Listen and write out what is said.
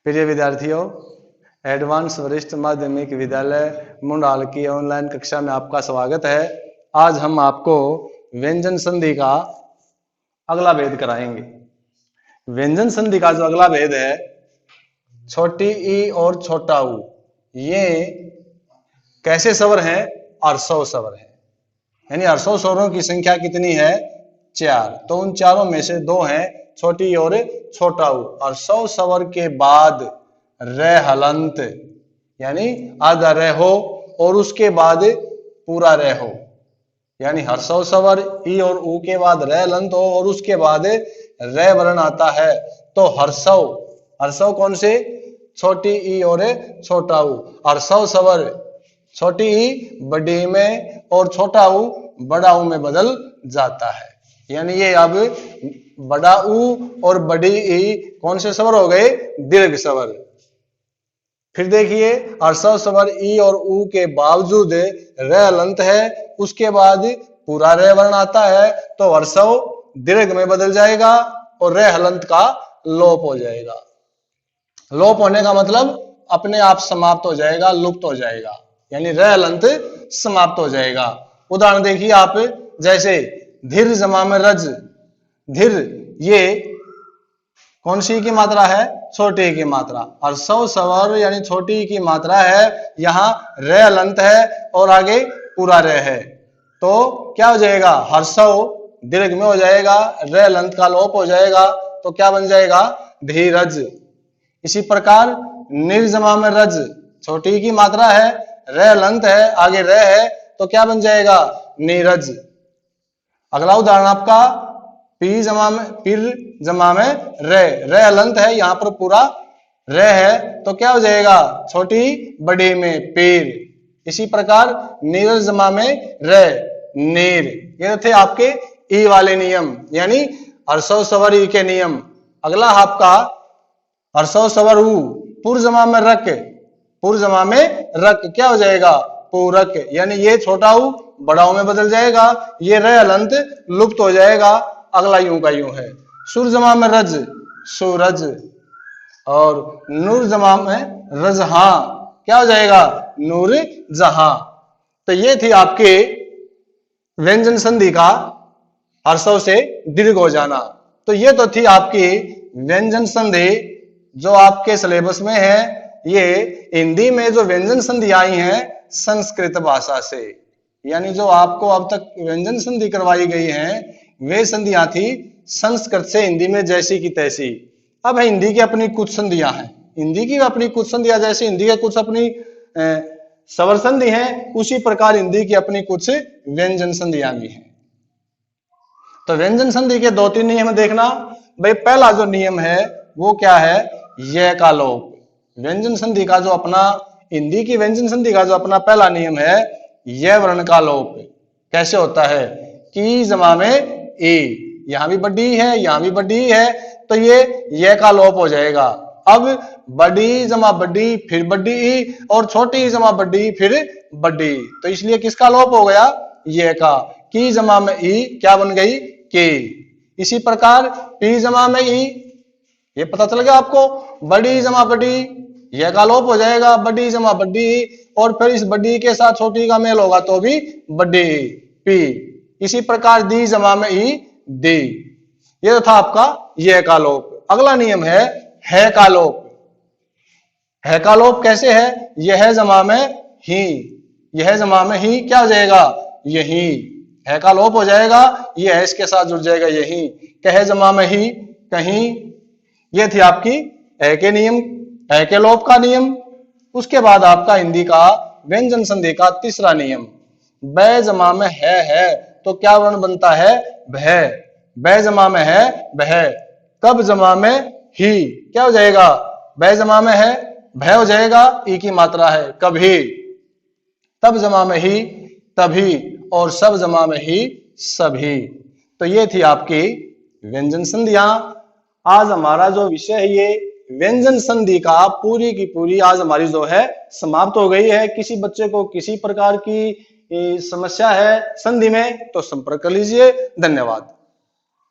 प्रिय विद्यार्थियों, एडवांस वरिष्ठ माध्यमिक विद्यालय मुंडाल की ऑनलाइन कक्षा में आपका स्वागत है। आज हम आपको व्यंजन संधि का अगला भेद कराएंगे। व्यंजन संधि का जो अगला भेद है, छोटी ई और छोटा ऊ, ये कैसे स्वर हैं? अर्सव स्वर है। यानी अर्सव स्वरों की संख्या कितनी है? 4। तो उन चारों में से 2 हैं, छोटी और छोटा ऊ। अर्सव स्वर के बाद रे हलंत यानी आधा रे हो और उसके बाद पूरा रे हो। यानी हर्षव स्वर ई और ऊ के बाद रे हलंत हो और उसके बाद रे वर्ण आता है। तो हर्षव कौन से? छोटी ई और छोटा ऊ। हर्षव स्वर छोटी ई बड़ी में और छोटा ऊ बड़ा ऊ में बदल जाता है। यानी ये अब बड़ा ऊ और बड़ी ई कौन से स्वर हो गए? दीर्घ स्वर। फिर देखिए, हर्षव स्वर ई और ऊ के बावजूद रे हलंत है, उसके बाद पूरा रे वर्ण आता है, तो हर्षव दीर्घ में बदल जाएगा और रे हलंत का लोप हो जाएगा। लोप होने का मतलब अपने आप समाप्त हो जाएगा, लुप्त हो जाएगा। यानी रे हलंत समाप्त हो जाएगा। उदाहरण देखिए आप, जैसे धीर जमा में रज। धीर ये कौन सी की मात्रा है? छोटी की मात्रा। हर्षव स्वर यानी छोटी की मात्रा है, यहाँ रे हलंत है और आगे पूरा रे है, तो क्या हो जाएगा? हर्षव दीर्घ में हो जाएगा, रे हलंत का लोप हो जाएगा, तो क्या बन जाएगा? धीरज। इसी प्रकार निर्जमा में रज, छोटी की मात्रा है, रे हलंत है, आगे रे है, तो क्या बन जाएगा? नीरज। अगला उदाहरण आपका पीर जमा में रे हलंत है, यहां पर पूरा रे है, तो क्या हो जाएगा? छोटी बड़ी में पीर। इसी प्रकार नीरज जमा में रे, नीर। ये थे आपके ई वाले नियम, यानी हर्षव स्वर ई के नियम। अगला आपका हर्षव स्वर ऊ, पुर जमा में रक, क्या हो जाएगा? पूरक। यानी ये छोटा ऊ बड़ा ऊ में बदल जाएगा, ये रे हलंत लुप्त हो जाएगा। अगला यूं का यूं है। सुर जमा में रज, सूरज। और नूर जमा में रजहां, क्या हो जाएगा? नूर जहां। तो ये थी आपके व्यंजन संधि का हर्षव से दीर्घ हो जाना। तो ये तो थी आपकी व्यंजन संधि जो आपके सिलेबस में है। ये हिंदी में जो व्यंजन संधि आई है संस्कृत भाषा से, यानी जो आपको अब तक व्यंजन संधि करवाई गई है, वे संधियां थी संस्कृत से हिंदी में जैसी की तैसी। अब हिंदी की अपनी कुछ संधियां हैं, हिंदी की अपनी कुछ संधियां, जैसे हिंदी के कुछ अपनी स्वर संधि हैं, उसी प्रकार हिंदी की अपनी कुछ व्यंजन संधियां भी हैं। तो व्यंजन संधि के 2-3 नियम देखना। भाई, पहला जो नियम है वो क्या है? य का लोप। व्यंजन संधि का जो अपना, हिंदी की व्यंजन संधि का जो अपना पहला नियम है, य वर्ण का लोप। कैसे होता है? की जमा में ए, यहां भी बड़ी है, यहां भी बड़ी है, तो ये का लोप हो जाएगा। अब बड़ी जमा बड़ी फिर बड़ी ई और छोटी जमा बड़ी फिर बड़ी, तो इसलिए किसका लोप हो गया? ये का। की जमा में ई क्या बन गई? के। इसी प्रकार पी जमा में ई, ये पता चल गया आपको? बड़ी जमा बड़ी, यह का लोप हो जाएगा, बड़ी जमा बड़ी, और फिर इस बड़ी के साथ छोटी का मेल होगा तो भी बड़ी, पी। इसी प्रकार दी जमा में ई, दी। ये था आपका यह का लोप। अगला नियम है का लोप। है का लोप कैसे है? यह जमा में ही, यह जमा में ही क्या हो जाएगा? यही। है का लोप हो जाएगा, ये है इसके साथ जुड़ जाएगा यही। कहे जमा में ही, कहीं। ये थी आपकी है के नियम, है के लोप का नियम। उसके बाद आपका हिंदी का व्यंजन संधि का तीसरा नियम, बै जमा में है, तो क्या वर्ण बनता है? भय। बै जमा में है, भय। कब जमा में ही, क्या हो जाएगा? बै जमा में है, भय हो जाएगा, ई की मात्रा है, कभी। तब जमा में ही, तभी। और सब जमा में ही, सभी। तो ये थी आपकी व्यंजन संधियां। आज हमारा जो विषय है ये व्यंजन संधि का पूरी की पूरी आज हमारी जो है समाप्त हो गई है। किसी बच्चे को किसी प्रकार की समस्या है संधि में तो संपर्क कर लीजिए। धन्यवाद।